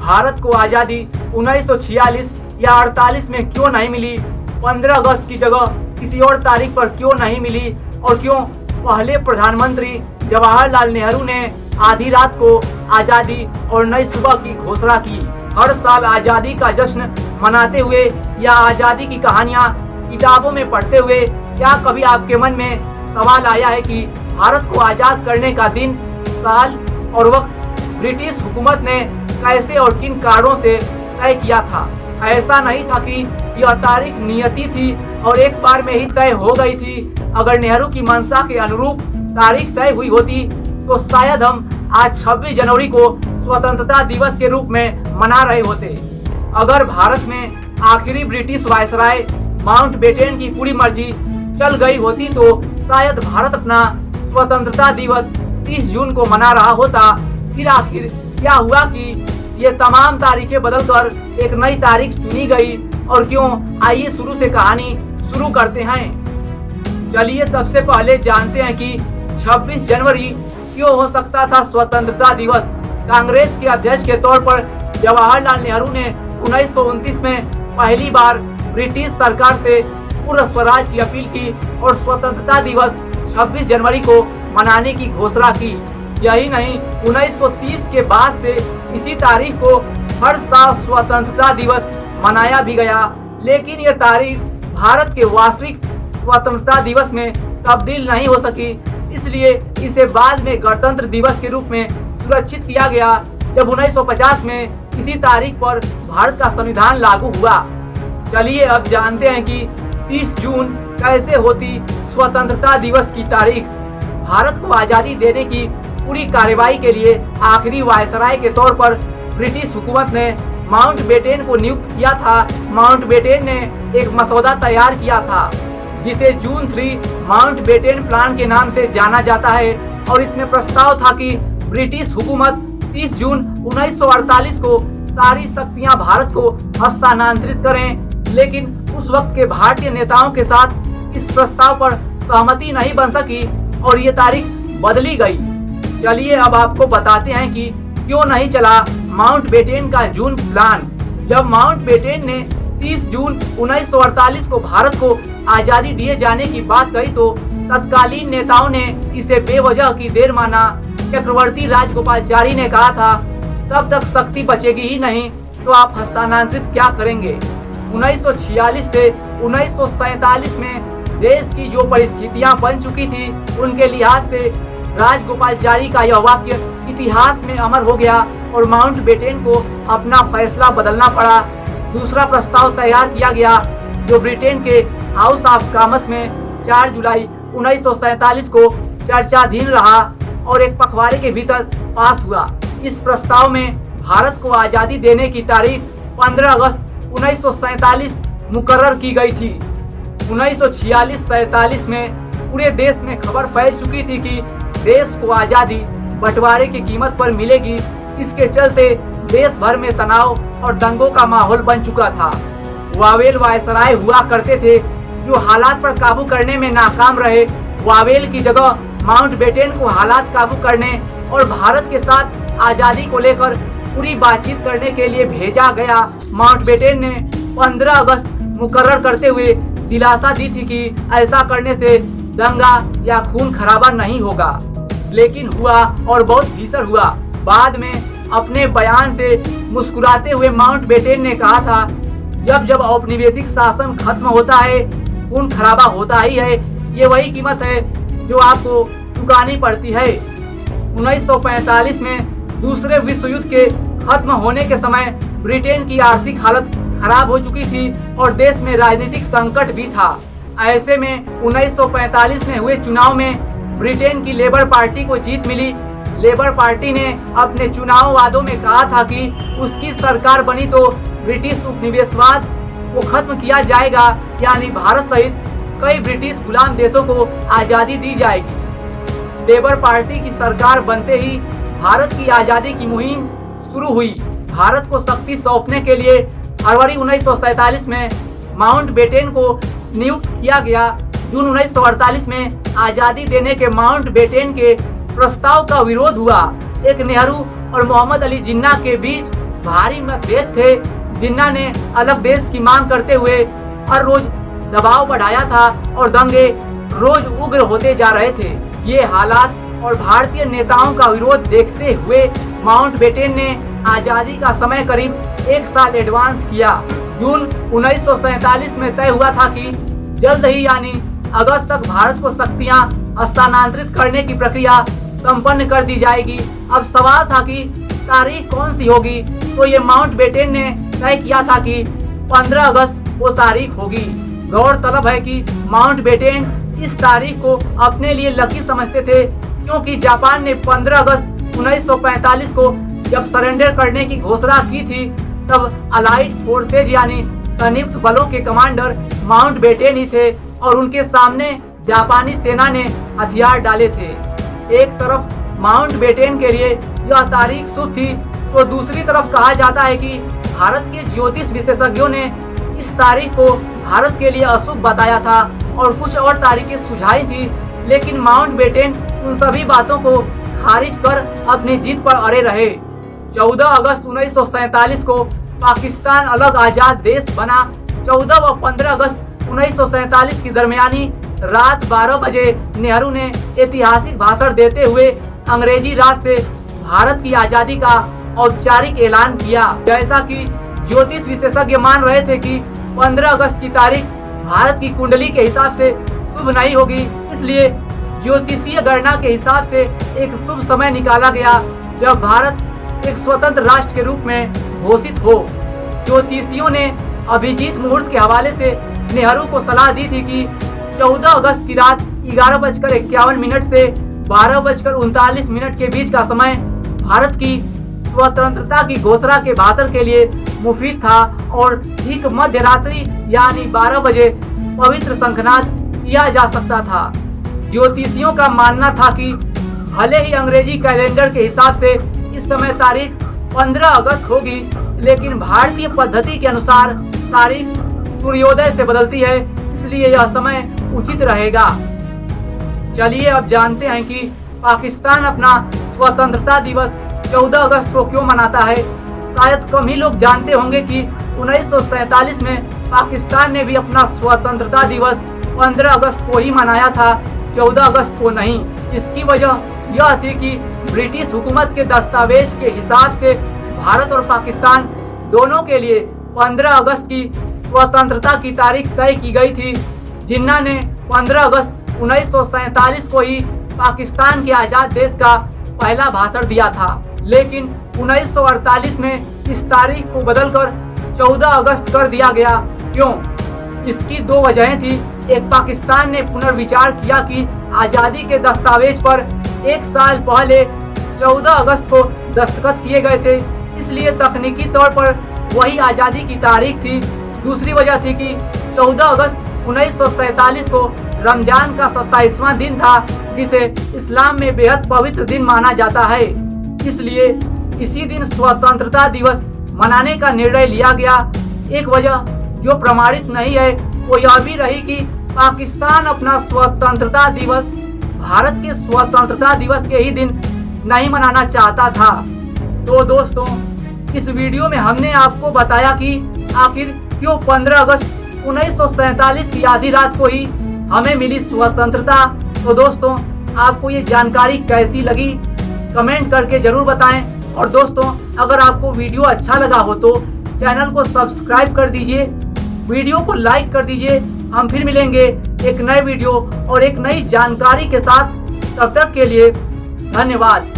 भारत को आज़ादी 1946 या 48 में क्यों नहीं मिली, 15 अगस्त की जगह किसी और तारीख पर क्यों नहीं मिली, और क्यों पहले प्रधानमंत्री जवाहरलाल नेहरू ने आधी रात को आज़ादी और नई सुबह की घोषणा की। हर साल आज़ादी का जश्न मनाते हुए या आज़ादी की कहानियाँ किताबों में पढ़ते हुए क्या कभी आपके मन में सवाल आया है कि भारत को आज़ाद करने का दिन, साल और वक्त ब्रिटिश हुकूमत ने कैसे और किन कारणों से तय किया था? ऐसा नहीं था कि यह तारीख नियति थी और एक बार में ही तय हो गई थी। अगर नेहरू की मंशा के अनुरूप तारीख तय हुई होती तो शायद हम आज 26 जनवरी को स्वतंत्रता दिवस के रूप में मना रहे होते। अगर भारत में आखिरी ब्रिटिश वायसराय माउंटबेटन की पूरी मर्जी चल गई होती तो शायद भारत अपना स्वतंत्रता दिवस 30 जून को मना रहा होता। फिर आखिर क्या हुआ कि ये तमाम तारीखें बदलकर एक नई तारीख चुनी गई, और क्यों? आइए शुरू से कहानी शुरू करते हैं। चलिए सबसे पहले जानते हैं कि 26 जनवरी क्यों हो सकता था स्वतंत्रता दिवस। कांग्रेस के अध्यक्ष के तौर पर जवाहरलाल नेहरू ने 1929 में पहली बार ब्रिटिश सरकार से पूर्ण स्वराज की अपील की और स्वतंत्रता दिवस 26 जनवरी को मनाने की घोषणा की। यही नहीं, 1930 के बाद से इसी तारीख को हर साल स्वतंत्रता दिवस मनाया भी गया, लेकिन यह तारीख भारत के वास्तविक स्वतंत्रता दिवस में तब्दील नहीं हो सकी। इसलिए इसे बाद में गणतंत्र दिवस के रूप में सुरक्षित किया गया, जब 1950 में इसी तारीख पर भारत का संविधान लागू हुआ। चलिए अब जानते हैं कि 30 जून कैसे होती स्वतंत्रता दिवस की तारीख। भारत को आज़ादी देने की पूरी कार्रवाई के लिए आखिरी वायसराय के तौर पर ब्रिटिश हुकूमत ने माउंटबेटन को नियुक्त किया था। माउंटबेटन ने एक मसौदा तैयार किया था जिसे जून 3 माउंटबेटन प्लान के नाम से जाना जाता है, और इसमें प्रस्ताव था कि ब्रिटिश हुकूमत 30 जून 1948 को सारी शक्तियां भारत को हस्तांतरित करें, लेकिन उस वक्त के भारतीय नेताओं के साथ इस प्रस्ताव पर सहमति नहीं बन सकी और ये तारीख बदली गई। चलिए अब आपको बताते हैं कि क्यों नहीं चला माउंटबेटन का जून प्लान। जब माउंटबेटन ने 30 जून 1948 को भारत को आज़ादी दिए जाने की बात कही तो तत्कालीन नेताओं ने इसे बेवजह की देर माना। चक्रवर्ती राजगोपालाचारी ने कहा था, तब तक शक्ति बचेगी ही नहीं तो आप हस्तांतरित क्या करेंगे। 1946 से 1947 में देश की जो परिस्थितियां बन चुकी थी उनके लिहाज से राजगोपालाचारी का यह वाक्य इतिहास में अमर हो गया और माउंटबेटन को अपना फैसला बदलना पड़ा। दूसरा प्रस्ताव तैयार किया गया जो ब्रिटेन के हाउस ऑफ कॉमन्स में 4 जुलाई 1947 को चर्चाधीन रहा और एक पखवाड़े के भीतर पास हुआ। इस प्रस्ताव में भारत को आज़ादी देने की तारीख 15 अगस्त 1947 मुकर्रर की गई थी। 1946-47 में पूरे देश में खबर फैल चुकी थी कि देश को आज़ादी बंटवारे की कीमत पर मिलेगी। इसके चलते देश भर में तनाव और दंगों का माहौल बन चुका था। वावेल वायसराय हुआ करते थे जो हालात पर काबू करने में नाकाम रहे। वावेल की जगह माउंटबेटन को हालात काबू करने और भारत के साथ आज़ादी को लेकर पूरी बातचीत करने के लिए भेजा गया। माउंटबेटन ने 15 अगस्त मुकर्रर करते हुए दिलासा दी थी कि ऐसा करने से दंगा या खून खराबा नहीं होगा, लेकिन हुआ और बहुत भीषण हुआ। बाद में अपने बयान से मुस्कुराते हुए माउंटबेटन ने कहा था, जब जब औपनिवेशिक शासन खत्म होता है खून खराबा होता ही है, ये वही कीमत है जो आपको चुकानी पड़ती है। 1945 में दूसरे विश्व युद्ध के खत्म होने के समय ब्रिटेन की आर्थिक हालत खराब हो चुकी थी और देश में राजनीतिक संकट भी था। ऐसे में 1945 में हुए चुनाव में ब्रिटेन की लेबर पार्टी को जीत मिली। लेबर पार्टी ने अपने चुनाव वादों में कहा था कि उसकी सरकार बनी तो ब्रिटिश उपनिवेशवाद को खत्म किया जाएगा, यानी भारत सहित कई ब्रिटिश गुलाम देशों को आज़ादी दी जाएगी। लेबर पार्टी की सरकार बनते ही भारत की आज़ादी की मुहिम शुरू हुई। भारत को शक्ति सौंपने के लिए फरवरी 1947 में माउंटबेटन को नियुक्त किया गया। जून 1948 में आज़ादी देने के माउंटबेटन के प्रस्ताव का विरोध हुआ। एक नेहरू और मोहम्मद अली जिन्ना के बीच भारी मतभेद थे, जिन्ना ने अलग देश की मांग करते हुए हर रोज दबाव बढ़ाया था और दंगे रोज उग्र होते जा रहे थे। ये हालात और भारतीय नेताओं का विरोध देखते हुए माउंटबेटन ने आजादी का समय करीब 1 साल एडवांस किया। जून 1947 में तय हुआ था कि जल्द ही यानी अगस्त तक भारत को शक्तियां हस्तांतरित करने की प्रक्रिया संपन्न कर दी जाएगी। अब सवाल था कि तारीख कौन सी होगी, तो ये माउंटबेटन ने तय किया था कि 15 अगस्त वो तारीख होगी। गौरतलब है कि माउंटबेटन इस तारीख को अपने लिए लकी समझते थे, क्योंकि जापान ने 15 अगस्त 1945 को जब सरेंडर करने की घोषणा की थी, तब अलाइड फोर्सेज यानी संयुक्त बलों के कमांडर माउंटबेटन ही थे और उनके सामने जापानी सेना ने हथियार डाले थे। एक तरफ माउंटबेटन के लिए यह तारीख शुभ थी, तो दूसरी तरफ कहा जाता है कि भारत के ज्योतिष विशेषज्ञों ने इस तारीख को भारत के लिए अशुभ बताया था और कुछ और तारीखें सुझाई थी, लेकिन माउंटबेटन उन सभी बातों को खारिज कर अपनी जीत पर अड़े रहे। 14 अगस्त 1947 को पाकिस्तान अलग आजाद देश बना। 14 व 15 अगस्त 1947 की दरमियानी रात 12 बजे नेहरू ने ऐतिहासिक भाषण देते हुए अंग्रेजी राज से भारत की आजादी का औपचारिक ऐलान किया। जैसा कि ज्योतिष विशेषज्ञ मान रहे थे कि 15 अगस्त की तारीख भारत की कुंडली के हिसाब से शुभ नहीं होगी, इसलिए ज्योतिषीय गणना के हिसाब से एक शुभ समय निकाला गया जब भारत एक स्वतंत्र राष्ट्र के रूप में घोषित हो। ज्योतिषियों ने अभिजीत मुहूर्त के हवाले से नेहरू को सलाह दी थी कि 14 अगस्त की रात 11:51 से 12:39 के बीच का समय भारत की स्वतंत्रता की घोषणा के भाषण के लिए मुफीद था और ठीक मध्य रात्रि यानी 12 बजे पवित्र शंखनाद किया जा सकता था। ज्योतिषियों का मानना था कि भले ही अंग्रेजी कैलेंडर के हिसाब से इस समय तारीख 15 अगस्त होगी, लेकिन भारतीय पद्धति के अनुसार तारीख सूर्योदय से बदलती है, इसलिए यह समय उचित रहेगा। चलिए अब जानते हैं कि पाकिस्तान अपना स्वतंत्रता दिवस 14 अगस्त को क्यों मनाता है। शायद कम ही लोग जानते होंगे कि 1947 में पाकिस्तान ने भी अपना स्वतंत्रता दिवस 15 अगस्त को ही मनाया था, 14 अगस्त को नहीं। इसकी वजह यह थी कि ब्रिटिश हुकूमत के दस्तावेज के हिसाब से भारत और पाकिस्तान दोनों के लिए 15 अगस्त की स्वतंत्रता की तारीख तय की गई थी। जिन्ना ने 15 अगस्त 1947 को ही पाकिस्तान के आजाद देश का पहला भाषण दिया था, लेकिन 1948 में इस तारीख को बदलकर 14 अगस्त कर दिया गया। क्यों? इसकी 2 वजहें थी। एक, पाकिस्तान ने पुनर्विचार किया कि आज़ादी के दस्तावेज पर 1 साल पहले 14 अगस्त को दस्तखत किए गए थे, इसलिए तकनीकी तौर पर वही आज़ादी की तारीख थी। दूसरी वजह थी कि 14 अगस्त 1947 को रमजान का 27वां दिन था, जिसे इस्लाम में बेहद पवित्र दिन माना जाता है, इसलिए इसी दिन स्वतंत्रता दिवस मनाने का निर्णय लिया गया। एक वजह जो प्रमाणित नहीं है वो यह भी रही कि पाकिस्तान अपना स्वतंत्रता दिवस भारत के स्वतंत्रता दिवस के ही दिन नहीं मनाना चाहता था। तो दोस्तों, इस वीडियो में हमने आपको बताया कि आखिर क्यों 15 अगस्त 1947 की आधी रात को ही हमें मिली स्वतंत्रता। तो दोस्तों, आपको ये जानकारी कैसी लगी कमेंट करके जरूर बताएं। और दोस्तों, अगर आपको वीडियो अच्छा लगा हो तो चैनल को सब्सक्राइब कर दीजिए, वीडियो को लाइक कर दीजिए। हम फिर मिलेंगे एक नए वीडियो और एक नई जानकारी के साथ। तब तक के लिए धन्यवाद।